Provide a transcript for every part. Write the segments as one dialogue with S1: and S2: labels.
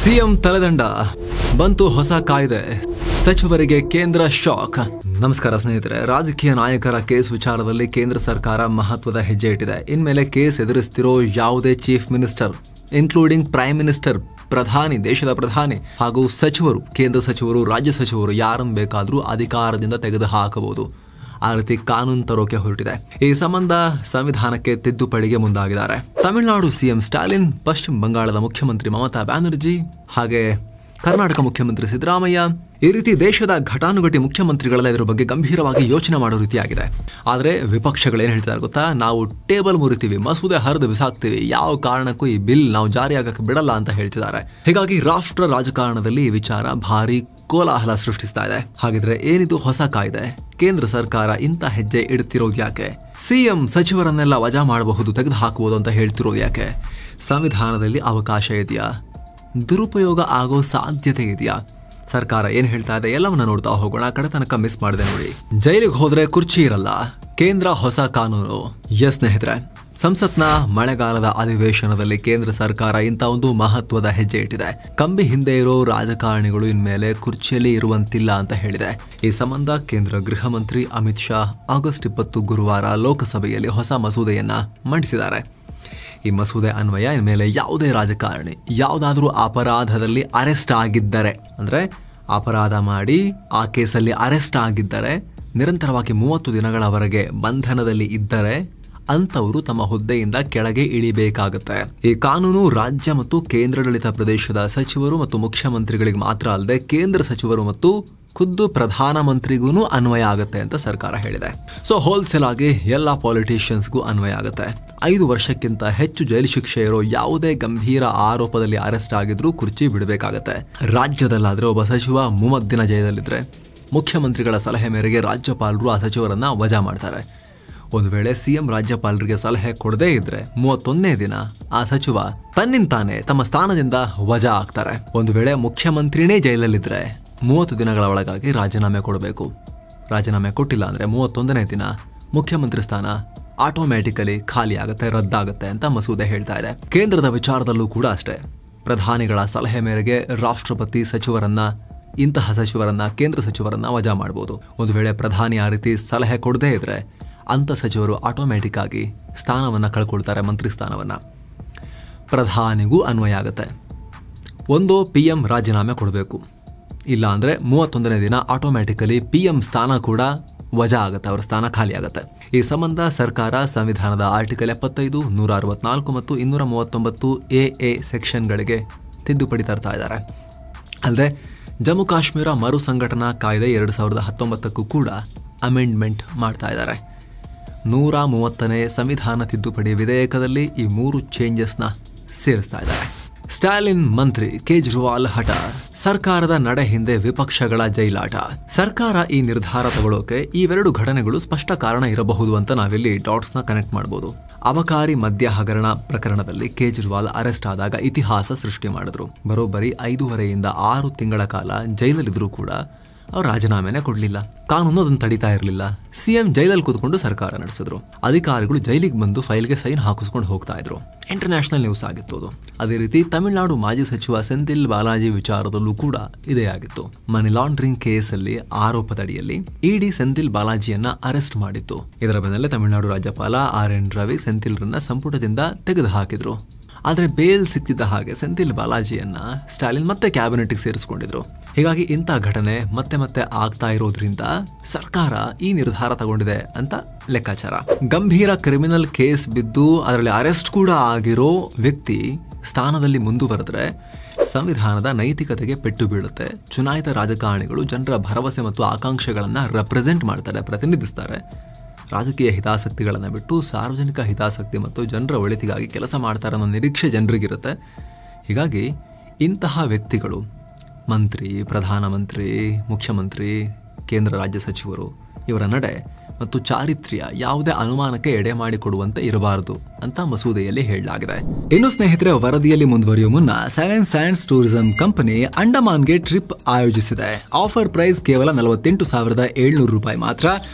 S1: CM ತಲೆದಂಡ ಬಂತು ಹೊಸ ಕಾಯ್ದೆ, ಸಚಿವರಿಗೆ ಕೇಂದ್ರ ಶಾಕ್. ನಮಸ್ಕಾರ ಸ್ನೇಹಿತರೆ, ರಾಜಕೀಯ ನಾಯಕರ ಕೇಸ್ ವಿಚಾರದಲ್ಲಿ ಕೇಂದ್ರ ಸರ್ಕಾರ ಮಹತ್ವದ ಹೆಜ್ಜೆ ಇಟ್ಟಿದೆ. ಇನ್ಮೇಲೆ ಕೇಸ್ ಎದುರಿಸ್ತಿರೋ ಯಾವುದೇ chief minister including prime minister, ಪ್ರಧಾನಿ, ದೇಶದ ಪ್ರಧಾನಿ ಹಾಗೂ ಸಚಿವರು, ಕೇಂದ್ರ ಸಚಿವರು, ರಾಜ್ಯ ಸಚಿವರು ಯಾರನ್ನು ಬೇಕಾದರೂ ಅಧಿಕಾರದಿಂದ ತೆಗೆದು ಹಾಕಬಹುದು. ಆ ರೀತಿ ಕಾನೂನು ತರೋಕೆ ಹೊರಟಿದೆ. ಈ ಸಂಬಂಧ ಸಂವಿಧಾನಕ್ಕೆ ತಿದ್ದುಪಡಿಗೆ ಮುಂದಾಗಿದ್ದಾರೆ. ತಮಿಳುನಾಡು ಸಿಎಂ ಸ್ಟಾಲಿನ್, ಪಶ್ಚಿಮ ಬಂಗಾಳದ ಮುಖ್ಯಮಂತ್ರಿ ಮಮತಾ ಬ್ಯಾನರ್ಜಿ ಹಾಗೆ ಕರ್ನಾಟಕ ಮುಖ್ಯಮಂತ್ರಿ ಸಿದ್ದರಾಮಯ್ಯ, ಈ ರೀತಿ ದೇಶದ ಘಟಾನುಘಟಿ ಮುಖ್ಯಮಂತ್ರಿಗಳೆಲ್ಲ ಇದರ ಬಗ್ಗೆ ಗಂಭೀರವಾಗಿ ಯೋಚನೆ ಮಾಡೋ ರೀತಿಯಾಗಿದೆ. ಆದರೆ ವಿಪಕ್ಷಗಳೇನು ಹೇಳ್ತಾರೆ ಗೊತ್ತಾ? ನಾವು ಟೇಬಲ್ ಮುರಿತೀವಿ, ಮಸೂದೆ ಹರಿದು ಬಿಸಾಕ್ತೀವಿ, ಯಾವ ಕಾರಣಕ್ಕೂ ಈ ಬಿಲ್ ನಾವು ಜಾರಿಯಾಗಕ್ಕೆ ಬಿಡಲ್ಲ ಅಂತ ಹೇಳ್ತಿದ್ದಾರೆ. ಹೀಗಾಗಿ ರಾಷ್ಟ್ರ ರಾಜಕಾರಣದಲ್ಲಿ ಈ ವಿಚಾರ ಭಾರಿ ಕೋಲಾಹಲ ಸೃಷ್ಟಿಸ್ತಾ ಇದೆ. ಹಾಗಿದ್ರೆ ಏನಿದು ಹೊಸ ಕಾಯ್ದೆ? ಕೇಂದ್ರ ಸರ್ಕಾರ ಇಂಥ ಹೆಜ್ಜೆ ಇಡ್ತಿರೋದು ಯಾಕೆ? ಸಿಎಂ ಸಚಿವರನ್ನೆಲ್ಲ ವಜಾ ಮಾಡಬಹುದು, ತೆಗೆದು ಹಾಕಬಹುದು ಅಂತ ಹೇಳ್ತಿರೋದು ಯಾಕೆ? ಸಂವಿಧಾನದಲ್ಲಿ ಅವಕಾಶ ಇದೆಯಾ? ದುರುಪಯೋಗ ಆಗೋ ಸಾಧ್ಯತೆ ಇದೆಯಾ? ಸರ್ಕಾರ ಏನ್ ಹೇಳ್ತಾ ಇದೆ ಎಲ್ಲವನ್ನ ನೋಡ್ತಾ ಹೋಗೋಣ. ಕಡೆ ತನಕ ಮಿಸ್ ಮಾಡಿದೆ ನೋಡಿ. ಜೈಲಿಗೆ ಹೋದ್ರೆ ಕುರ್ಚಿ ಇರಲ್ಲ, ಕೇಂದ್ರ ಹೊಸ ಕಾನೂನು. ಎಸ್ ಸ್ನೇಹಿತರೆ, ಸಂಸತ್ನ ಮಳೆಗಾಲದ ಅಧಿವೇಶನದಲ್ಲಿ ಕೇಂದ್ರ ಸರ್ಕಾರ ಇಂಥ ಒಂದು ಮಹತ್ವದ ಹೆಜ್ಜೆ ಇಟ್ಟಿದೆ. ಕಂಬಿ ಹಿಂದೆ ಇರೋ ರಾಜಕಾರಣಿಗಳು ಇನ್ಮೇಲೆ ಕುರ್ಚಿಯಲ್ಲಿ ಇರುವಂತಿಲ್ಲ ಅಂತ ಹೇಳಿದೆ. ಈ ಸಂಬಂಧ ಕೇಂದ್ರ ಗೃಹ ಮಂತ್ರಿ ಅಮಿತ್ ಶಾ ಆಗಸ್ಟ್ 20 ಗುರುವಾರ ಲೋಕಸಭೆಯಲ್ಲಿ ಹೊಸ ಮಸೂದೆಯನ್ನ ಮಂಡಿಸಿದ್ದಾರೆ. ಈ ಮಸೂದೆ ಅನ್ವಯ ಇನ್ಮೇಲೆ ಯಾವುದೇ ರಾಜಕಾರಣಿ ಯಾವುದಾದ್ರೂ ಅಪರಾಧದಲ್ಲಿ ಅರೆಸ್ಟ್ ಆಗಿದ್ದರೆ, ಅಂದ್ರೆ ಅಪರಾಧ ಮಾಡಿ ಆ ಕೇಸಲ್ಲಿ ಅರೆಸ್ಟ್ ಆಗಿದ್ದರೆ, ನಿರಂತರವಾಗಿ 30 ದಿನಗಳವರೆಗೆ ಬಂಧನದಲ್ಲಿ ಇದ್ದರೆ ಅಂತವರು ತಮ್ಮ ಹುದ್ದೆಯಿಂದ ಕೆಳಗೆ ಇಳಿಬೇಕಾಗುತ್ತೆ. ಈ ಕಾನೂನು ರಾಜ್ಯ ಮತ್ತು ಕೇಂದ್ರಾಡಳಿತ ಪ್ರದೇಶದ ಸಚಿವರು ಮತ್ತು ಮುಖ್ಯಮಂತ್ರಿಗಳಿಗೆ ಮಾತ್ರ ಅಲ್ಲದೆ ಕೇಂದ್ರ ಸಚಿವರು ಮತ್ತು ಖುದ್ದು ಪ್ರಧಾನಮಂತ್ರಿಗೂ ಅನ್ವಯ ಆಗುತ್ತೆ ಅಂತ ಸರ್ಕಾರ ಹೇಳಿದೆ. ಸೊ ಹೋಲ್ಸೇಲ್ ಆಗಿ ಎಲ್ಲಾ ಪಾಲಿಟಿಷಿಯನ್ಸ್ಗೂ ಅನ್ವಯ ಆಗುತ್ತೆ. 5 ವರ್ಷಕ್ಕಿಂತ ಹೆಚ್ಚು ಜೈಲು ಶಿಕ್ಷೆ ಇರೋ ಯಾವುದೇ ಗಂಭೀರ ಆರೋಪದಲ್ಲಿ ಅರೆಸ್ಟ್ ಆಗಿದ್ರೂ ಕುರ್ಚಿ ಬಿಡಬೇಕಾಗತ್ತೆ. ರಾಜ್ಯದಲ್ಲಾದ್ರೆ ಒಬ್ಬ ಸಚಿವ 30 ದಿನ ಜೈಲಲ್ಲಿದ್ರೆ ಮುಖ್ಯಮಂತ್ರಿಗಳ ಸಲಹೆ ಮೇರೆಗೆ ರಾಜ್ಯಪಾಲರು ಆ ಸಚಿವರನ್ನ ವಜಾ ಮಾಡ್ತಾರೆ. ಒಂದು ವೇಳೆ ಸಿಎಂ ರಾಜ್ಯಪಾಲರಿಗೆ ಸಲಹೆ ಕೊಡದೇ ಇದ್ರೆ 31ನೇ ದಿನ ಆ ಸಚಿವ ತನ್ನಿಂತಾನೆ ತಮ್ಮ ಸ್ಥಾನದಿಂದ ವಜಾ ಆಗ್ತಾರೆ. ಒಂದು ವೇಳೆ ಮುಖ್ಯಮಂತ್ರಿನೇ ಜೈಲಲ್ಲಿದ್ರೆ 30 ದಿನಗಳ ಒಳಗಾಗಿ ರಾಜೀನಾಮೆ ಕೊಡಬೇಕು. ರಾಜೀನಾಮೆ ಕೊಟ್ಟಿಲ್ಲ ಅಂದ್ರೆ 31ನೇ ದಿನ ಮುಖ್ಯಮಂತ್ರಿ ಸ್ಥಾನ ಆಟೋಮ್ಯಾಟಿಕಲಿ ಖಾಲಿ ಆಗುತ್ತೆ, ರದ್ದಾಗುತ್ತೆ ಅಂತ ಮಸೂದೆ ಹೇಳ್ತಾ ಇದೆ. ಕೇಂದ್ರದ ವಿಚಾರದಲ್ಲೂ ಕೂಡ ಅಷ್ಟೇ. ಪ್ರಧಾನಿಗಳ ಸಲಹೆ ಮೇರೆಗೆ ರಾಷ್ಟ್ರಪತಿ ಇಂತಹ ಸಚಿವರನ್ನ ಕೇಂದ್ರ ಸಚಿವರನ್ನ ವಜಾ ಮಾಡಬಹುದು. ಒಂದು ವೇಳೆ ಪ್ರಧಾನಿ ಆ ರೀತಿ ಸಲಹೆ ಕೊಡದೇ ಇದ್ರೆ ಅಂತ ಸಚಿವರು ಆಟೋಮ್ಯಾಟಿಕ್ ಆಗಿ ಸ್ಥಾನವನ್ನ ಕಳ್ಕೊಳ್ತಾರೆ, ಮಂತ್ರಿ ಸ್ಥಾನವನ್ನ. ಪ್ರಧಾನಿಗೂ ಅನ್ವಯ ಆಗುತ್ತೆ. ಒಂದು PM ರಾಜೀನಾಮೆ ಕೊಡಬೇಕು, ಇಲ್ಲ ಅಂದ್ರೆ 31ನೇ ದಿನ ಆಟೋಮ್ಯಾಟಿಕಲಿ PM ಸ್ಥಾನ ಕೂಡ ವಜಾ ಆಗುತ್ತೆ, ಅವರ ಸ್ಥಾನ ಖಾಲಿ ಆಗುತ್ತೆ. ಈ ಸಂಬಂಧ ಸರ್ಕಾರ ಸಂವಿಧಾನದ ಆರ್ಟಿಕಲ್ 75, 164 ಮತ್ತು 239 AA ಸೆಕ್ಷನ್ಗಳಿಗೆ ತಿದ್ದುಪಡಿ ತರ್ತಾ ಇದ್ದಾರೆ. ಅಲ್ಲದೆ ಜಮ್ಮು ಕಾಶ್ಮೀರ ಮರು ಸಂಘಟನಾ ಕಾಯ್ದೆ 2019 ಕೂಡ ಅಮೆಂಡ್ಮೆಂಟ್ ಮಾಡ್ತಾ ಇದ್ದಾರೆ. 130ನೇ ಸಂವಿಧಾನ ತಿದ್ದುಪಡಿ ವಿಧೇಯಕದಲ್ಲಿ ಈ 3 ಚೇಂಜಸ್ನ ಸೇರಿಸ್ತಾ ಇದ್ದಾರೆ. ಸ್ಟಾಲಿನ್ ಮಂತ್ರಿ, ಕೇಜ್ರಿವಾಲ್ ಹಠ, ಸರ್ಕಾರದ ನಡೆ ಹಿಂದೆ ವಿಪಕ್ಷಗಳ ಜೈಲಾಟ. ಸರ್ಕಾರ ಈ ನಿರ್ಧಾರ ತಗೊಳ್ಳೋಕೆ ಇವೆರಡು ಘಟನೆಗಳು ಸ್ಪಷ್ಟ ಕಾರಣ ಇರಬಹುದು ಅಂತ ನಾವಿಲ್ಲಿ ಡಾಟ್ಸ್ನ ಕನೆಕ್ಟ್ ಮಾಡಬಹುದು. ಅಬಕಾರಿ ಮದ್ಯ ಹಗರಣ ಪ್ರಕರಣದಲ್ಲಿ ಕೇಜ್ರಿವಾಲ್ ಅರೆಸ್ಟ್ ಆದಾಗ ಇತಿಹಾಸ ಸೃಷ್ಟಿ ಮಾಡಿದ್ರು. ಬರೋಬ್ಬರಿ 5.5 ರಿಂದ 6 ತಿಂಗಳ ಕಾಲ ಜೈಲಲ್ಲಿದ್ರು ಕೂಡ ಅವ್ರು ರಾಜೀನಾಮೆನೇ ಕೊಡ್ಲಿಲ್ಲ. ಕಾನೂನು ಅದನ್ನು ತಡೀತಾ ಇರಲಿಲ್ಲ. ಸಿಎಂ ಜೈಲಲ್ಲಿ ಕೂತ್ಕೊಂಡು ಸರ್ಕಾರ ನಡೆಸಿದ್ರು. ಅಧಿಕಾರಿಗಳು ಜೈಲಿಗೆ ಬಂದು ಫೈಲ್ಗೆ ಸೈನ್ ಹಾಕಿಸ್ಕೊಂಡು ಹೋಗ್ತಾ ಇದ್ರು. ಇಂಟರ್ನ್ಯಾಷನಲ್ ನ್ಯೂಸ್ ಆಗಿತ್ತು ಅದು. ಅದೇ ರೀತಿ ತಮಿಳುನಾಡು ಮಾಜಿ ಸಚಿವ ಸೆಂಥಿಲ್ ಬಾಲಾಜಿ ವಿಚಾರದಲ್ಲೂ ಕೂಡ ಇದೇ ಆಗಿತ್ತು. ಮನಿ ಲಾಂಡ್ರಿಂಗ್ ಕೇಸಲ್ಲಿ ಆರೋಪದಡಿಯಲ್ಲಿ ಇಡಿ ಸೆಂಥಿಲ್ ಬಾಲಾಜಿಯನ್ನ ಅರೆಸ್ಟ್ ಮಾಡಿತ್ತು. ಇದರ ಬೆನ್ನಲ್ಲೇ ತಮಿಳುನಾಡು ರಾಜ್ಯಪಾಲ RN ರವಿ ಸೆಂಥಿಲ್ರನ್ನ ಸಂಪುಟದಿಂದ ತೆಗೆದು ಹಾಕಿದ್ರು. ಆದರೆ ಬೇಲ್ ಸಿಕ್ತಿದ್ದ ಹಾಗೆ ಸೆಂಥಿಲ್ ಬಾಲಾಜಿಯನ್ನ ಸ್ಟಾಲಿನ್ ಮತ್ತೆ ಕ್ಯಾಬಿನೆಟ್ಗೆ ಸೇರಿಸಿಕೊಂಡಿದ್ರು. ಹೀಗಾಗಿ ಇಂಥ ಘಟನೆ ಮತ್ತೆ ಮತ್ತೆ ಆಗ್ತಾ ಇರೋದ್ರಿಂದ ಸರ್ಕಾರ ಈ ನಿರ್ಧಾರ ತಗೊಂಡಿದೆ ಅಂತ ಲೆಕ್ಕಾಚಾರ. ಗಂಭೀರ ಕ್ರಿಮಿನಲ್ ಕೇಸ್ ಬಿದ್ದು ಅದರಲ್ಲಿ ಅರೆಸ್ಟ್ ಕೂಡ ಆಗಿರೋ ವ್ಯಕ್ತಿ ಸ್ಥಾನದಲ್ಲಿ ಮುಂದುವರೆದ್ರೆ ಸಂವಿಧಾನದ ನೈತಿಕತೆಗೆ ಪೆಟ್ಟು ಬೀಳುತ್ತೆ. ಚುನಾಯಿತ ರಾಜಕಾರಣಿಗಳು ಜನರ ಭರವಸೆ ಮತ್ತು ಆಕಾಂಕ್ಷೆಗಳನ್ನ ರೆಪ್ರೆಸೆಂಟ್ ಮಾಡ್ತಾರೆ, ಪ್ರತಿನಿಧಿಸ್ತಾರೆ. ರಾಜಕೀಯ ಹಿತಾಸಕ್ತಿಗಳನ್ನು ಬಿಟ್ಟು ಸಾರ್ವಜನಿಕ ಹಿತಾಸಕ್ತಿ ಮತ್ತು ಜನರ ಒಳಿತಿಗಾಗಿ ಕೆಲಸ ಮಾಡ್ತಾರೆ ಅನ್ನೋ ನಿರೀಕ್ಷೆ ಜನರಿಗಿರುತ್ತೆ. ಹೀಗಾಗಿ ಇಂತಹ ವ್ಯಕ್ತಿಗಳು ಮಂತ್ರಿ, ಪ್ರಧಾನಮಂತ್ರಿ, ಮುಖ್ಯಮಂತ್ರಿ, ಕೇಂದ್ರ ರಾಜ್ಯ ಸಚಿವರು ಇವರ ನಡೆ ಮತ್ತು ಚಾರಿತ್ರ್ಯ ಯಾವುದೇ ಅನುಮಾನಕ್ಕೆ ಎಡೆ ಮಾಡಿಕೊಡುವಂತೆ ಇರಬಾರದು ಅಂತ ಮಸೂದೆಯಲ್ಲಿ ಹೇಳಲಾಗಿದೆ. ಇನ್ನು ಸ್ನೇಹಿತರೆ, ವರದಿಯಲ್ಲಿ ಮುಂದುವರಿಯುವ ಮುನ್ನ ಸೆವೆನ್ ಸ್ಯಾಂಡ್ಸ್ ಟೂರಿಸಂ ಕಂಪನಿ ಅಂಡಮಾನ್ಗೆ ಟ್ರಿಪ್ ಆಯೋಜಿಸಿದೆ. ಆಫರ್ ಪ್ರೈಸ್ ಕೇವಲ 48,700 ರೂಪಾಯಿ ಮಾತ್ರ.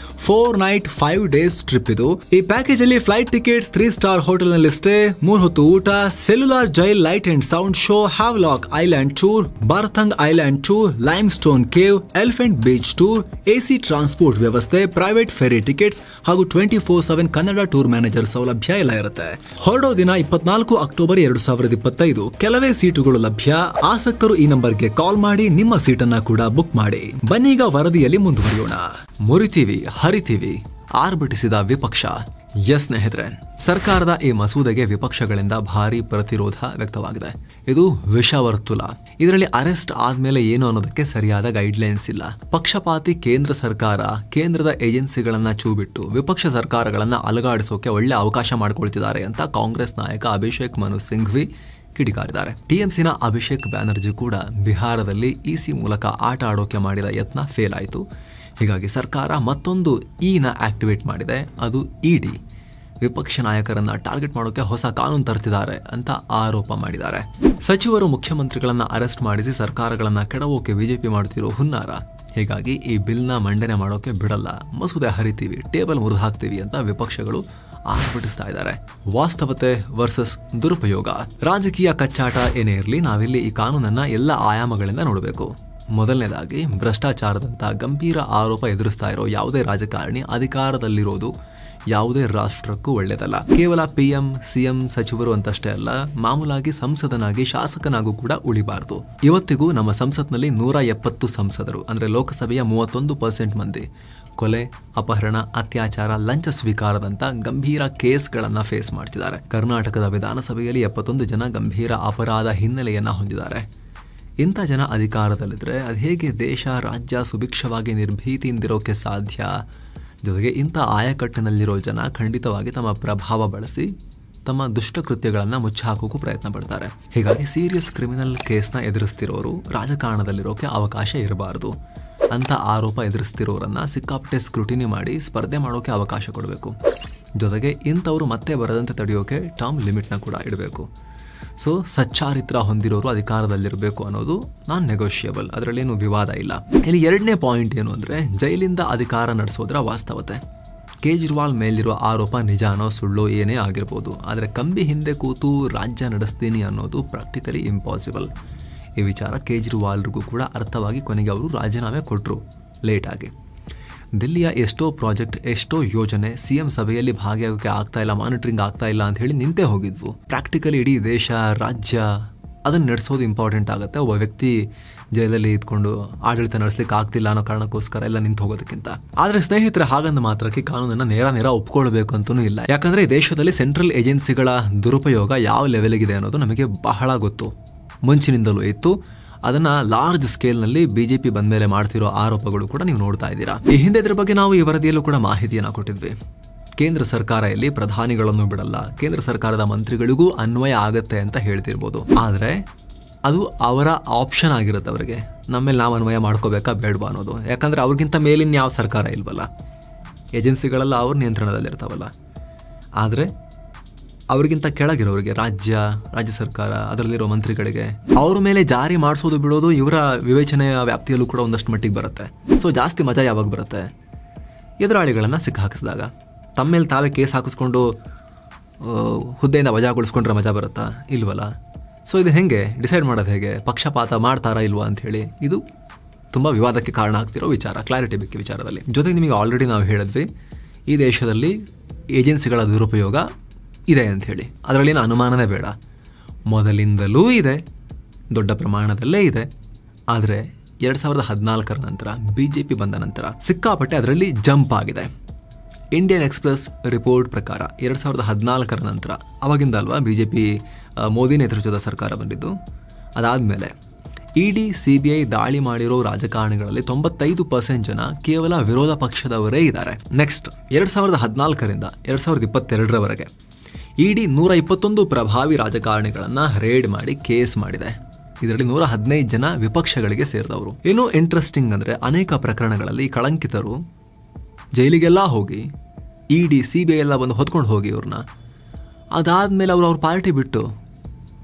S1: 4 ನೈಟ್ 5 ಡೇಸ್ ಟ್ರಿಪ್ ಇದು. ಈ ಪ್ಯಾಕೇಜ್ ಅಲ್ಲಿ ಫ್ಲೈಟ್ ಟಿಕೆಟ್ಸ್, 3 ಸ್ಟಾರ್ ಹೋಟೆಲ್ ನಲ್ಲಿ ಸ್ಟೇ, 3 ಹೊತ್ತು ಊಟ, cellular jail light and sound show, Havelock island tour, Baratang island tour, limestone cave, elephant beach tour, AC transport ವ್ಯವಸ್ಥೆ, ಪ್ರೈವೇಟ್ ಫೆರಿ ಟಿಕೆಟ್ಸ್ ಹಾಗೂ 24/7 Kannada tour manager ಸೌಲಭ್ಯ ಎಲ್ಲ ಇರುತ್ತೆ. ಹೊರಡೋ ದಿನ 24 ಅಕ್ಟೋಬರ್ 2025. ಕೆಲವೇ ಸೀಟುಗಳು ಲಭ್ಯ. ಆಸಕ್ತರು ಈ ನಂಬರ್ಗೆ ಕಾಲ್ ಮಾಡಿ ನಿಮ್ಮ ಸೀಟನ್ನ ಕೂಡ ಬುಕ್ ಮಾಡಿ. ಬನ್ನೀಗ ವರದಿಯಲ್ಲಿ ಮುಂದುವರಿಯೋಣ. ಮುರಿತೀವಿ, ಹರಿತೀವಿ, ಆರ್ಭಟಿಸಿದ ವಿಪಕ್ಷ. ಎಸ್ ಸ್ನೇಹಿತರೆ, ಸರ್ಕಾರದ ಈ ಮಸೂದೆಗೆ ವಿಪಕ್ಷಗಳಿಂದ ಭಾರಿ ಪ್ರತಿರೋಧ ವ್ಯಕ್ತವಾಗಿದೆ. ಇದು ವಿಷವರ್ತುಲ. ಇದರಲ್ಲಿ ಅರೆಸ್ಟ್ ಆದ್ಮೇಲೆ ಏನು ಅನ್ನೋದಕ್ಕೆ ಸರಿಯಾದ ಗೈಡ್ಲೈನ್ಸ್ ಇಲ್ಲ. ಪಕ್ಷಪಾತಿ ಕೇಂದ್ರ ಸರ್ಕಾರ ಕೇಂದ್ರದ ಏಜೆನ್ಸಿಗಳನ್ನ ಚೂಬಿಟ್ಟು ವಿಪಕ್ಷ ಸರ್ಕಾರಗಳನ್ನ ಅಲುಗಾಡಿಸೋಕೆ ಒಳ್ಳೆ ಅವಕಾಶ ಮಾಡಿಕೊಳ್ತಿದ್ದಾರೆ ಅಂತ ಕಾಂಗ್ರೆಸ್ ನಾಯಕ ಅಭಿಷೇಕ್ ಮನು ಸಿಂಘ್ವಿ ಕಿಡಿಕಾರಿದ್ದಾರೆ. ಟಿಎಂಸಿನ ಅಭಿಷೇಕ್ ಬ್ಯಾನರ್ಜಿ ಕೂಡ ಬಿಹಾರದಲ್ಲಿ ಇಸಿ ಮೂಲಕ ಆಟ ಆಡೋಕೆ ಮಾಡಿದ ಯತ್ನ ಫೇಲ್ ಆಯಿತು. ಹೀಗಾಗಿ ಸರ್ಕಾರ ಮತ್ತೊಂದು ಇನ ಆಕ್ಟಿವೇಟ್ ಮಾಡಿದೆ, ಅದು ಇಡಿ. ವಿಪಕ್ಷ ನಾಯಕರನ್ನ ಟಾರ್ಗೆಟ್ ಮಾಡೋಕೆ ಹೊಸ ಕಾನೂನು ತರ್ತಿದ್ದಾರೆ ಅಂತ ಆರೋಪ ಮಾಡಿದ್ದಾರೆ. ಸಚಿವರು ಮುಖ್ಯಮಂತ್ರಿಗಳನ್ನ ಅರೆಸ್ಟ್ ಮಾಡಿಸಿ ಸರ್ಕಾರಗಳನ್ನ ಕೆಡವೋಕೆ ಬಿಜೆಪಿ ಮಾಡುತ್ತಿರೋ ಹುನ್ನಾರ. ಹೀಗಾಗಿ ಈ ಬಿಲ್ನ ಮಂಡನೆ ಮಾಡೋಕೆ ಬಿಡಲ್ಲ, ಮಸೂದೆ ಹರಿತೀವಿ, ಟೇಬಲ್ ಮುರಿದು ಹಾಕ್ತೀವಿ ಅಂತ ವಿಪಕ್ಷಗಳು ಆರ್ಭಟಿಸ್ತಾ ಇದ್ದಾರೆ. ವಾಸ್ತವತೆ ವರ್ಸಸ್ ದುರುಪಯೋಗ. ರಾಜಕೀಯ ಕಚ್ಚಾಟ ಏನೇ ಇರಲಿ, ನಾವಿಲ್ಲಿ ಈ ಕಾನೂನನ್ನ ಎಲ್ಲ ಆಯಾಮಗಳಿಂದ ನೋಡಬೇಕು. ಮೊದಲನೇದಾಗಿ, ಭ್ರಷ್ಟಾಚಾರದಂತ ಗಂಭೀರ ಆರೋಪ ಎದುರಿಸ್ತಾ ಇರೋ ಯಾವುದೇ ರಾಜಕಾರಣಿ ಅಧಿಕಾರದಲ್ಲಿರೋದು ಯಾವುದೇ ರಾಷ್ಟ್ರಕ್ಕೂ ಒಳ್ಳೆಯದಲ್ಲ. ಕೇವಲ PM, CM ಸಚಿವರು ಅಂತಷ್ಟೇ ಅಲ್ಲ, ಮಾಮೂಲಾಗಿ ಸಂಸದನಾಗಿ ಶಾಸಕನಾಗೂ ಕೂಡ ಉಳಿಬಾರದು. ಇವತ್ತಿಗೂ ನಮ್ಮ ಸಂಸತ್ನಲ್ಲಿ 170 ಸಂಸದರು, ಅಂದ್ರೆ ಲೋಕಸಭೆಯ 31% ಮಂದಿ ಕೊಲೆ, ಅಪಹರಣ, ಅತ್ಯಾಚಾರ, ಲಂಚ ಸ್ವೀಕಾರದಂತ ಗಂಭೀರ ಕೇಸ್ಗಳನ್ನ ಫೇಸ್ ಮಾಡ್ತಿದ್ದಾರೆ. ಕರ್ನಾಟಕದ ವಿಧಾನಸಭೆಯಲ್ಲಿ 71 ಜನ ಗಂಭೀರ ಅಪರಾಧ ಹಿನ್ನೆಲೆಯನ್ನ ಹೊಂದಿದ್ದಾರೆ. ಇಂಥ ಜನ ಅಧಿಕಾರದಲ್ಲಿದ್ರೆ ಅದು ಹೇಗೆ ದೇಶ ರಾಜ್ಯ ಸುಭಿಕ್ಷವಾಗಿ ನಿರ್ಭೀತಿಯಿಂದಿರೋಕೆ ಸಾಧ್ಯ? ಜೊತೆಗೆ ಇಂಥ ಆಯಕಟ್ಟಿನಲ್ಲಿರೋ ಜನ ಖಂಡಿತವಾಗಿ ತಮ್ಮ ಪ್ರಭಾವ ಬಳಸಿ ತಮ್ಮ ದುಷ್ಟಕೃತ್ಯಗಳನ್ನ ಮುಚ್ಚಾಕೋಕು ಪ್ರಯತ್ನ ಪಡ್ತಾರೆ. ಹೀಗಾಗಿ ಸೀರಿಯಸ್ ಕ್ರಿಮಿನಲ್ ಕೇಸ್ನ ಎದುರಿಸ್ತಿರೋರು ರಾಜಕಾರಣದಲ್ಲಿರೋಕೆ ಅವಕಾಶ ಇರಬಾರದು. ಅಂತ ಆರೋಪ ಎದುರಿಸ್ತಿರೋರನ್ನ ಸಿಕ್ಕಾಪಟ್ಟೆ ಸ್ಕ್ರೂಟಿನಿ ಮಾಡಿ ಸ್ಪರ್ಧೆ ಮಾಡೋಕೆ ಅವಕಾಶ ಕೊಡಬೇಕು. ಜೊತೆಗೆ ಇಂಥವ್ರು ಮತ್ತೆ ಬರದಂತೆ ತಡೆಯೋಕೆ ಟರ್ಮ್ ಲಿಮಿಟ್ನ ಕೂಡ ಇಡಬೇಕು. ಸೊ ಸಚ್ಚಾರಿತ್ರ ಹೊಂದಿರೋರು ಅಧಿಕಾರದಲ್ಲಿರಬೇಕು ಅನ್ನೋದು ನಾನ್ ನೆಗೋಷಿಯಬಲ್, ಅದರಲ್ಲೇನು ವಿವಾದ ಇಲ್ಲ. ಇಲ್ಲಿ ಎರಡನೇ ಪಾಯಿಂಟ್ ಏನು ಅಂದ್ರೆ, ಜೈಲಿಂದ ಅಧಿಕಾರ ನಡೆಸೋದ್ರ ವಾಸ್ತವತೆ. ಕೇಜ್ರಿವಾಲ್ ಮೇಲಿರೋ ಆರೋಪ ನಿಜಾನೋ ಸುಳ್ಳೋ ಏನೇ ಆಗಿರ್ಬೋದು, ಆದರೆ ಕಂಬಿ ಹಿಂದೆ ಕೂತು ರಾಜ್ಯ ನಡೆಸ್ತೀನಿ ಅನ್ನೋದು ಪ್ರಾಕ್ಟಿಕಲಿ ಇಂಪಾಸಿಬಲ್. ಈ ವಿಚಾರ ಕೇಜ್ರಿವಾಲ್ರಿಗೂ ಕೂಡ ಅರ್ಥವಾಗಿ ಕೊನೆಗೆ ಅವರು ರಾಜೀನಾಮೆ ಕೊಟ್ಟರು, ಲೇಟಾಗಿ. ದಿಲ್ಲಿಯ ಎಷ್ಟೋ ಪ್ರಾಜೆಕ್ಟ್, ಎಷ್ಟೋ ಯೋಜನೆ CM ಸಭೆಯಲ್ಲಿ ಭಾಗಿಯಾಗೋಕೆ ಆಗ್ತಾ ಇಲ್ಲ, ಮಾನಿಟರಿಂಗ್ ಆಗ್ತಾ ಇಲ್ಲ ಅಂತ ಹೇಳಿ ನಿಂತೇ ಹೋಗಿದ್ವು. ಪ್ರಾಕ್ಟಿಕಲಿ ಇಡೀ ದೇಶ, ರಾಜ್ಯ ಅದನ್ನು ನಡೆಸೋದು ಇಂಪಾರ್ಟೆಂಟ್ ಆಗುತ್ತೆ. ಒಬ್ಬ ವ್ಯಕ್ತಿ ಜೈಲಲ್ಲಿ ಇದ್ಕೊಂಡು ಆಡಳಿತ ನಡೆಸಲಿಕ್ಕೆ ಆಗ್ತಿಲ್ಲ ಅನ್ನೋ ಕಾರಣಕ್ಕೋಸ್ಕರ ಎಲ್ಲ ನಿಂತು ಹೋಗೋದಕ್ಕಿಂತ. ಆದರೆ ಸ್ನೇಹಿತರೆ, ಹಾಗಂದ ಮಾತ್ರಕ್ಕೆ ಕಾನೂನನ್ನ ನೇರ ಒಪ್ಕೊಳ್ಬೇಕು ಅಂತನೂ ಇಲ್ಲ. ಯಾಕಂದ್ರೆ ಈ ದೇಶದಲ್ಲಿ ಸೆಂಟ್ರಲ್ ಏಜೆನ್ಸಿಗಳ ದುರುಪಯೋಗ ಯಾವ ಲೆವೆಲ್ಗಿದೆ ಅನ್ನೋದು ನಮಗೆ ಬಹಳ ಗೊತ್ತು, ಮುಂಚಿನಿಂದಲೂ ಇತ್ತು. ಅದನ್ನ ಲಾರ್ಜ್ ಸ್ಕೇಲ್ನಲ್ಲಿ ಬಿಜೆಪಿ ಬಂದ ಮೇಲೆ ಮಾಡ್ತಿರೋ ಆರೋಪಗಳು ಕೂಡ ನೀವು ನೋಡ್ತಾ ಇದ್ದೀರಾ. ಈ ಹಿಂದೆ ಇದ್ರ ಬಗ್ಗೆ ನಾವು ಈ ವರದಿಯಲ್ಲೂ ಕೂಡ ಮಾಹಿತಿಯನ್ನ ಕೊಟ್ಟಿದ್ವಿ. ಕೇಂದ್ರ ಸರ್ಕಾರ ಇಲ್ಲಿ ಪ್ರಧಾನಿಗಳನ್ನು ಬಿಡಲ್ಲ, ಕೇಂದ್ರ ಸರ್ಕಾರದ ಮಂತ್ರಿಗಳಿಗೂ ಅನ್ವಯ ಆಗತ್ತೆ ಅಂತ ಹೇಳ್ತಿರ್ಬೋದು. ಆದ್ರೆ ಅದು ಅವರ ಆಪ್ಷನ್ ಆಗಿರುತ್ತೆ. ಅವರಿಗೆ ನಮ್ಮೇಲೆ ನಾವು ಅನ್ವಯ ಮಾಡ್ಕೋಬೇಕಾ ಬೇಡವಾ ಅನ್ನೋದು. ಯಾಕಂದ್ರೆ ಅವ್ರಿಗಿಂತ ಮೇಲಿನ ಯಾವ ಸರ್ಕಾರ ಇಲ್ವಲ್ಲ, ಏಜೆನ್ಸಿಗಳೆಲ್ಲ ಅವ್ರ ನಿಯಂತ್ರಣದಲ್ಲಿರ್ತಾವಲ್ಲ. ಆದ್ರೆ ಅವ್ರಿಗಿಂತ ಕೆಳಗಿರೋರಿಗೆ, ರಾಜ್ಯ ಸರ್ಕಾರ, ಅದರಲ್ಲಿರೋ ಮಂತ್ರಿಗಳಿಗೆ ಅವ್ರ ಮೇಲೆ ಜಾರಿ ಮಾಡಿಸೋದು ಬಿಡೋದು ಇವರ ವಿವೇಚನೆಯ ವ್ಯಾಪ್ತಿಯಲ್ಲೂ ಕೂಡ ಒಂದಷ್ಟು ಮಟ್ಟಿಗೆ ಬರುತ್ತೆ. ಸೊ ಜಾಸ್ತಿ ಮಜಾ ಯಾವಾಗ ಬರುತ್ತೆ? ಎದುರಾಳಿಗಳನ್ನ ಸಿಕ್ಕ ಹಾಕಿಸಿದಾಗ. ತಮ್ಮ ಮೇಲೆ ತಾವೇ ಕೇಸ್ ಹಾಕಿಸ್ಕೊಂಡು ಹುದ್ದೆಯಿಂದ ವಜಾಗೊಳಿಸ್ಕೊಂಡ್ರೆ ಮಜಾ ಬರುತ್ತಾ? ಇಲ್ವಲ್ಲ. ಸೊ ಇದು ಹೆಂಗೆ ಡಿಸೈಡ್ ಮಾಡೋದು? ಹೇಗೆ ಪಕ್ಷಪಾತ ಮಾಡ್ತಾರಾ ಇಲ್ವಾ ಅಂತ ಹೇಳಿ ಇದು ತುಂಬಾ ವಿವಾದಕ್ಕೆ ಕಾರಣ ಆಗ್ತಿರೋ ವಿಚಾರ. ಕ್ಲಾರಿಟಿ ಬೇಕು ವಿಚಾರದಲ್ಲಿ. ಜೊತೆಗೆ ನಿಮಗೆ ಆಲ್ರೆಡಿ ನಾವು ಹೇಳಿದ್ವಿ, ಈ ದೇಶದಲ್ಲಿ ಏಜೆನ್ಸಿಗಳ ದುರುಪಯೋಗ ಇದೆ ಅಂತ ಹೇಳಿ. ಅದರಲ್ಲಿನ ಅನುಮಾನನೇ ಬೇಡ, ಮೊದಲಿಂದಲೂ ಇದೆ, ದೊಡ್ಡ ಪ್ರಮಾಣದಲ್ಲೇ ಇದೆ. ಆದರೆ 2014 ನಂತರ ಬಿಜೆಪಿ ಬಂದ ನಂತರ ಸಿಕ್ಕಾಪಟ್ಟೆ ಅದರಲ್ಲಿ ಜಂಪ್ ಆಗಿದೆ. ಇಂಡಿಯನ್ ಎಕ್ಸ್ಪ್ರೆಸ್ ರಿಪೋರ್ಟ್ ಪ್ರಕಾರ 2014 ನಂತರ, ಅವಾಗಿಂದ ಅಲ್ವಾ ಬಿಜೆಪಿ ಮೋದಿ ನೇತೃತ್ವದ ಸರ್ಕಾರ ಬಂದಿದ್ದು, ಅದಾದ್ಮೇಲೆ ಇಡಿ CBI ದಾಳಿ ಮಾಡಿರೋ ರಾಜಕಾರಣಿಗಳಲ್ಲಿ 95% ಜನ ಕೇವಲ ವಿರೋಧ ಪಕ್ಷದವರೇ ಇದ್ದಾರೆ. ನೆಕ್ಸ್ಟ್ 2014ರಿಂದ 2022ರವರೆಗೆ ಇಡಿ 121 ಪ್ರಭಾವಿ ರಾಜಕಾರಣಿಗಳನ್ನ ರೇಡ್ ಮಾಡಿ ಕೇಸ್ ಮಾಡಿದೆ. ಇದರಲ್ಲಿ 115 ಜನ ವಿಪಕ್ಷಗಳಿಗೆ ಸೇರಿದವರು. ಇನ್ನೂ ಇಂಟ್ರೆಸ್ಟಿಂಗ್ ಅಂದ್ರೆ, ಅನೇಕ ಪ್ರಕರಣಗಳಲ್ಲಿ ಕಳಂಕಿತರು ಜೈಲಿಗೆಲ್ಲ ಹೋಗಿ ಇಡಿ CBI ಎಲ್ಲ ಬಂದು ಹೊತ್ಕೊಂಡು ಹೋಗಿ ಇವ್ರನ್ನ, ಅದಾದ್ಮೇಲೆ ಅವ್ರ ಪಾರ್ಟಿ ಬಿಟ್ಟು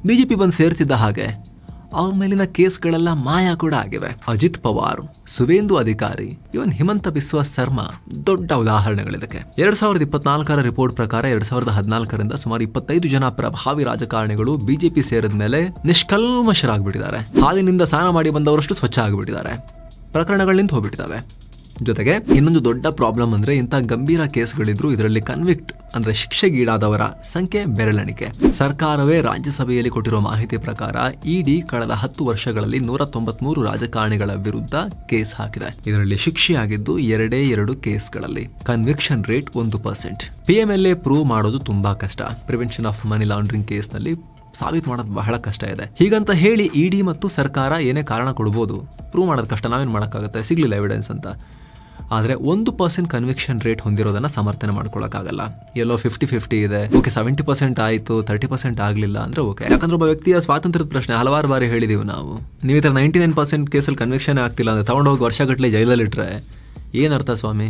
S1: ಬಿಜೆಪಿ ಬಂದು ಸೇರ್ತಿದ್ದ ಹಾಗೆ ಅವ್ರ ಮೇಲಿನ ಕೇಸ್ಗಳೆಲ್ಲ ಮಾಯ ಕೂಡ ಆಗಿವೆ. ಅಜಿತ್ ಪವಾರ್, ಸುವೇಂದು ಅಧಿಕಾರಿ, ಇವನ್ ಹಿಮಂತ ಬಿಸ್ವಾ ಸರ್ಮಾ ದೊಡ್ಡ ಉದಾಹರಣೆಗಳಿದಕ್ಕೆ. 2024 ರಿಪೋರ್ಟ್ ಪ್ರಕಾರ 2014ರಿಂದ ಸುಮಾರು 25 ಜನ ಪ್ರಭಾವಿ ರಾಜಕಾರಣಿಗಳು ಬಿಜೆಪಿ ಸೇರಿದ ಮೇಲೆ ನಿಷ್ಕಲ್ಮಶರಾಗ್ಬಿಟ್ಟಿದ್ದಾರೆ. ಹಾಲಿನಿಂದ ಸ್ನಾನ ಮಾಡಿ ಬಂದವರಷ್ಟು ಸ್ವಚ್ಛ ಆಗಿಬಿಟ್ಟಿದ್ದಾರೆ. ಪ್ರಕರಣಗಳಿಂದ ಹೋಗ್ಬಿಟ್ಟಿದ್ದಾವೆ. ಜೊತೆಗೆ ಇನ್ನೊಂದು ದೊಡ್ಡ ಪ್ರಾಬ್ಲಮ್ ಅಂದ್ರೆ ಇಂಥ ಗಂಭೀರ ಕೇಸ್ಗಳಿದ್ರು ಇದರಲ್ಲಿ ಕನ್ವಿಕ್ಟ್ ಅಂದ್ರೆ ಶಿಕ್ಷೆಗೀಡಾದವರ ಸಂಖ್ಯೆ ಬೆರಳೆಣಿಕೆ. ಸರ್ಕಾರವೇ ರಾಜ್ಯಸಭೆಯಲ್ಲಿ ಕೊಟ್ಟಿರುವ ಮಾಹಿತಿ ಪ್ರಕಾರ ಇಡಿ ಕಳೆದ 10 ವರ್ಷಗಳಲ್ಲಿ 193 ರಾಜಕಾರಣಿಗಳ ವಿರುದ್ಧ ಕೇಸ್ ಹಾಕಿದೆ. ಇದರಲ್ಲಿ ಶಿಕ್ಷೆಯಾಗಿದ್ದು 2 ಕೇಸ್ಗಳಲ್ಲಿ. Conviction rate 1%. PMLA ಪ್ರೂವ್ ಮಾಡೋದು ತುಂಬಾ ಕಷ್ಟ. ಪ್ರಿವೆನ್ಷನ್ ಆಫ್ ಮನಿ ಲಾಂಡ್ರಿಂಗ್ ಕೇಸ್ನಲ್ಲಿ ಸಾಬೀತು ಮಾಡೋದು ಬಹಳ ಕಷ್ಟ ಇದೆ. ಹೀಗಂತ ಹೇಳಿ ಇಡಿ ಮತ್ತು ಸರ್ಕಾರ ಏನೇ ಕಾರಣ ಕೊಡ್ಬೋದು, ಪ್ರೂವ್ ಮಾಡೋದು ಕಷ್ಟ, ನಾವೇನ್ ಮಾಡೋಕ್ಕಾಗತ್ತೆ, ಸಿಗ್ಲಿಲ್ಲ ಎವಿಡೆನ್ಸ್ ಅಂತ. ಆದರೆ 1% ಕನ್ವಿಕ್ಷನ್ ರೇಟ್ ಹೊಂದಿರೋದನ್ನ ಸಮರ್ಥನೆ ಮಾಡ್ಕೊಳಕ್ಕಾಗಲ್ಲ. ಎಲ್ಲೋ 50-50 ಇದೆ. ಓಕೆ 70% ಆಯಿತು, 30% ಆಗಲಿಲ್ಲ ಅಂದ್ರೆ ಓಕೆ. ಯಾಕಂದ್ರೆ ಒಬ್ಬ ವ್ಯಕ್ತಿಯ ಸ್ವಾತಂತ್ರ್ಯದ ಪ್ರಶ್ನೆ ಹಲವಾರು ಬಾರಿ ಹೇಳಿದೀವಿ ನಾವು. ನೀವು ಈ ಥರ 99% ಕೇಸಲ್ಲಿ ಕನ್ವಿಕ್ಷನ್ ಆಗ್ತಿಲ್ಲ ಅಂದ್ರೆ ತಗೊಂಡೋಗಿ ವರ್ಷಗಟ್ಟಲೆ ಜೈಲಲ್ಲಿಟ್ರೆ ಏನರ್ಥ ಸ್ವಾಮಿ?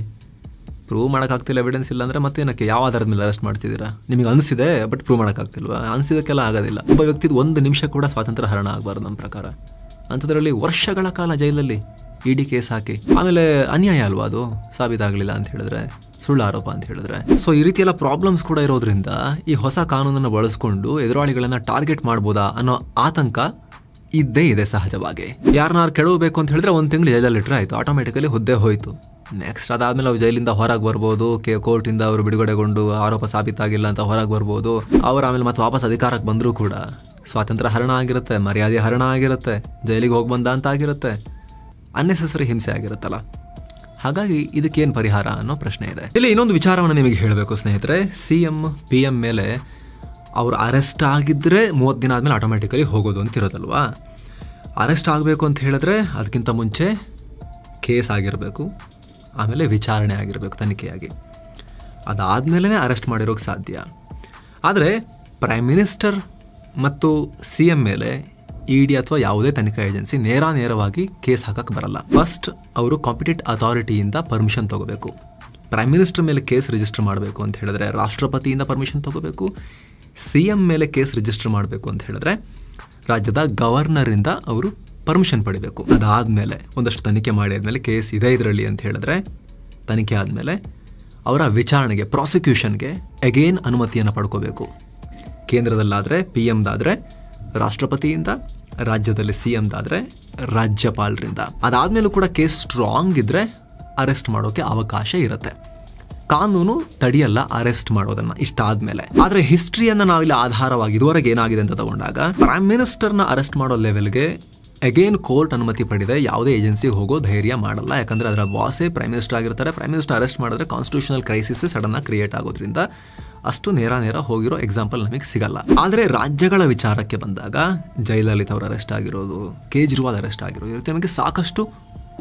S1: ಪ್ರೂವ್ ಮಾಡೋಕ್ಕಾಗ್ತಿಲ್ಲ, ಎವಿಡೆನ್ಸ್ ಇಲ್ಲ ಅಂದ್ರೆ ಮತ್ತೇನಕ್ಕೆ, ಯಾವ ಆಧಾರದ ಮೇಲೆ ಅರೆಸ್ಟ್ ಮಾಡ್ತಿದ್ದೀರಾ? ನಿಮಗೆ ಅನಿಸಿದೆ ಬಟ್ ಪ್ರೂವ್ ಮಾಡೋಕ್ಕಾಗ್ತಿಲ್ವಾ? ಅನಿಸಿದಕ್ಕೆಲ್ಲ ಆಗೋದಿಲ್ಲ. ಒಬ್ಬ ವ್ಯಕ್ತಿದು 1 ನಿಮಿಷ ಕೂಡ ಸ್ವಾತಂತ್ರ್ಯ ಹರಣ ಆಗಬಾರ್ದು ನಮ್ಮ ಪ್ರಕಾರ. ಅಂಥದ್ರಲ್ಲಿ ವರ್ಷಗಳ ಕಾಲ ಜೈಲಲ್ಲಿ ಇಡಿ ಕೇಸ್ ಹಾಕಿ ಆಮೇಲೆ ಅನ್ಯಾಯ ಅಲ್ವಾ ಅದು? ಸಾಬೀತಾಗಲಿಲ್ಲ ಅಂತ ಹೇಳಿದ್ರೆ, ಸುಳ್ಳು ಆರೋಪ ಅಂತ ಹೇಳಿದ್ರೆ. ಸೊ ಈ ರೀತಿ ಎಲ್ಲ ಪ್ರಾಬ್ಲಮ್ಸ್ ಕೂಡ ಇರೋದ್ರಿಂದ ಈ ಹೊಸ ಕಾನೂನನ್ನು ಬಳಸ್ಕೊಂಡು ಎದುರಾಳಿಗಳನ್ನ ಟಾರ್ಗೆಟ್ ಮಾಡ್ಬೋದಾ ಅನ್ನೋ ಆತಂಕ ಇದ್ದೇ ಇದೆ ಸಹಜವಾಗಿ. ಯಾರನ್ನಾರು ಕೆಡವಬೇಕು ಅಂತ ಹೇಳಿದ್ರೆ 1 ತಿಂಗಳು ಜೈಲಲ್ಲಿ ಇಟ್ಟರೆ ಆಯಿತು, ಆಟೋಮೆಟಿಕಲಿ ಹುದ್ದೆ ಹೋಯ್ತು. ನೆಕ್ಸ್ಟ್ ಅದಾದ್ಮೇಲೆ ಅವ್ರು ಜೈಲಿಂದ ಹೊರಗೆ ಬರ್ಬೋದು, ಕೋರ್ಟಿಂದ ಅವರು ಬಿಡುಗಡೆಗೊಂಡು ಆರೋಪ ಸಾಬೀತಾಗಿಲ್ಲ ಅಂತ ಹೊರಗೆ ಬರ್ಬೋದು. ಅವ್ರು ಆಮೇಲೆ ಮತ್ತೆ ವಾಪಸ್ ಅಧಿಕಾರಕ್ಕೆ ಬಂದರೂ ಕೂಡ ಸ್ವಾತಂತ್ರ್ಯ ಹರಣ ಆಗಿರುತ್ತೆ, ಮರ್ಯಾದೆ ಹರಣ ಆಗಿರುತ್ತೆ, ಜೈಲಿಗೆ ಹೋಗಿ ಬಂದ ಅಂತ ಆಗಿರುತ್ತೆ, ಅನ್ನೆಸೆಸರಿ ಹಿಂಸೆ ಆಗಿರುತ್ತಲ್ಲ. ಹಾಗಾಗಿ ಇದಕ್ಕೇನು ಪರಿಹಾರ ಅನ್ನೋ ಪ್ರಶ್ನೆ ಇದೆ. ಇಲ್ಲಿ ಇನ್ನೊಂದು ವಿಚಾರವನ್ನು ನಿಮಗೆ ಹೇಳಬೇಕು ಸ್ನೇಹಿತರೆ. CM PM ಮೇಲೆ ಅವ್ರು ಅರೆಸ್ಟ್ ಆಗಿದ್ರೆ 30 ದಿನ ಆದಮೇಲೆ ಆಟೋಮೆಟಿಕಲಿ ಹೋಗೋದು ಅಂತ ಇರೋದಲ್ವಾ. ಅರೆಸ್ಟ್ ಆಗಬೇಕು ಅಂತ ಹೇಳಿದ್ರೆ ಅದಕ್ಕಿಂತ ಮುಂಚೆ ಕೇಸ್ ಆಗಿರಬೇಕು, ಆಮೇಲೆ ವಿಚಾರಣೆ ಆಗಿರಬೇಕು ತನಿಖೆಯಾಗಿ. ಅದಾದಮೇಲೆ ಅರೆಸ್ಟ್ ಮಾಡಿರೋಕ್ಕೆ ಸಾಧ್ಯ. ಆದರೆ ಪ್ರೈಮ್ ಮಿನಿಸ್ಟರ್ ಮತ್ತು CM ಮೇಲೆ ಇಡಿ ಅಥವಾ ಯಾವುದೇ ತನಿಖಾ ಏಜೆನ್ಸಿ ನೇರವಾಗಿ ಕೇಸ್ ಹಾಕಕ್ಕೆ ಬರಲ್ಲ. ಫಸ್ಟ್ ಅವರು ಕಾಂಪಿಟೆಂಟ್ ಅಥಾರಿಟಿಯಿಂದ ಪರ್ಮಿಷನ್ ತಗೋಬೇಕು. ಪ್ರೈಮ್ ಮಿನಿಸ್ಟರ್ ಮೇಲೆ ಕೇಸ್ ರಿಜಿಸ್ಟರ್ ಮಾಡಬೇಕು ಅಂತ ಹೇಳಿದ್ರೆ ರಾಷ್ಟ್ರಪತಿಯಿಂದ ಪರ್ಮಿಷನ್ ತಗೋಬೇಕು. CM ಮೇಲೆ ಕೇಸ್ ರಿಜಿಸ್ಟರ್ ಮಾಡಬೇಕು ಅಂತ ಹೇಳಿದ್ರೆ ರಾಜ್ಯದ ಗವರ್ನರಿಂದ ಅವರು ಪರ್ಮಿಷನ್ ಪಡಿಬೇಕು. ಅದಾದಮೇಲೆ ಒಂದಷ್ಟು ತನಿಖೆ ಮಾಡಿದ್ಮೇಲೆ ಕೇಸ್ ಇದೆ ಇದರಲ್ಲಿ ಅಂತ ಹೇಳಿದ್ರೆ ತನಿಖೆ ಆದಮೇಲೆ ಅವರ ವಿಚಾರಣೆಗೆ, ಪ್ರಾಸಿಕ್ಯೂಷನ್ಗೆ ಅಗೇನ್ ಅನುಮತಿಯನ್ನು ಪಡ್ಕೋಬೇಕು. ಕೇಂದ್ರದಲ್ಲಾದರೆ PMದಾದರೆ ರಾಷ್ಟ್ರಪತಿಯಿಂದ, ರಾಜ್ಯದಲ್ಲಿ CMದಾದರೆ ರಾಜ್ಯಪಾಲರಿಂದ. ಅದಾದ್ಮೇಲೂ ಕೂಡ ಕೇಸ್ ಸ್ಟ್ರಾಂಗ್ ಇದ್ರೆ ಅರೆಸ್ಟ್ ಮಾಡೋಕೆ ಅವಕಾಶ ಇರುತ್ತೆ. ಕಾನೂನು ತಡೆಯಲ್ಲ ಅರೆಸ್ಟ್ ಮಾಡೋದನ್ನ ಇಷ್ಟಾದ್ಮೇಲೆ. ಆದ್ರೆ ಹಿಸ್ಟ್ರಿಯನ್ನ ನಾವಿಲ್ಲಿ ಆಧಾರವಾಗಿ ಇದುವರೆಗೆ ಏನಾಗಿದೆ ಅಂತ ತಗೊಂಡಾಗ ಪ್ರೈಮ್ ಮಿನಿಸ್ಟರ್ನ ಅರೆಸ್ಟ್ ಮಾಡೋ ಲೆವೆಲ್ಗೆ ಅಗೇನ್ ಕೋರ್ಟ್ ಅನುಮತಿ ಪಡೆದೆ ಯಾವುದೇ ಏಜೆನ್ಸಿ ಹೋಗೋ ಧೈರ್ಯ ಮಾಡಲ್ಲ. ಯಾಕಂದ್ರೆ ಅದರ ಬಾಸೇ ಪ್ರೈಮ್ ಮಿನಿಸ್ಟರ್ ಆಗಿರ್ತಾರೆ. ಪ್ರೈಮ್ ಮಿನಿಸ್ಟರ್ ಅರೆಸ್ಟ್ ಮಾಡಿದ್ರೆ ಕಾನ್ಸ್ಟಿಟ್ಯೂಷನಲ್ ಕ್ರೈಸಿಸ್ ಸಡನ್ ಆಗಿ ಕ್ರಿಯೇಟ್ ಆಗೋದ್ರಿಂದ ಅಷ್ಟು ನೇರ ಹೋಗಿರೋ ಎಕ್ಸಾಂಪಲ್ ನಮಗೆ ಸಿಗಲ್ಲ. ಆದರೆ ರಾಜ್ಯಗಳ ವಿಚಾರಕ್ಕೆ ಬಂದಾಗ ಜಯಲಲಿತಾ ಅವರು ಅರೆಸ್ಟ್ ಆಗಿರೋದು, ಕೇಜ್ರಿವಾಲ್ ಅರೆಸ್ಟ್ ಆಗಿರೋದು, ಈ ರೀತಿ ನಮಗೆ ಸಾಕಷ್ಟು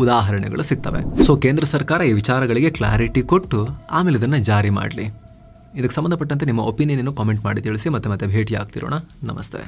S1: ಉದಾಹರಣೆಗಳು ಸಿಗ್ತವೆ. ಸೊ ಕೇಂದ್ರ ಸರ್ಕಾರ ಈ ವಿಚಾರಗಳಿಗೆ ಕ್ಲಾರಿಟಿ ಕೊಟ್ಟು ಆಮೇಲೆ ಇದನ್ನ ಜಾರಿ ಮಾಡಲಿ. ಇದಕ್ಕೆ ಸಂಬಂಧಪಟ್ಟಂತೆ ನಿಮ್ಮ ಒಪಿನಿಯನ್ ಕಾಮೆಂಟ್ ಮಾಡಿ ತಿಳಿಸಿ. ಮತ್ತೆ ಭೇಟಿ ಆಗ್ತಿರೋಣ. ನಮಸ್ತೆ.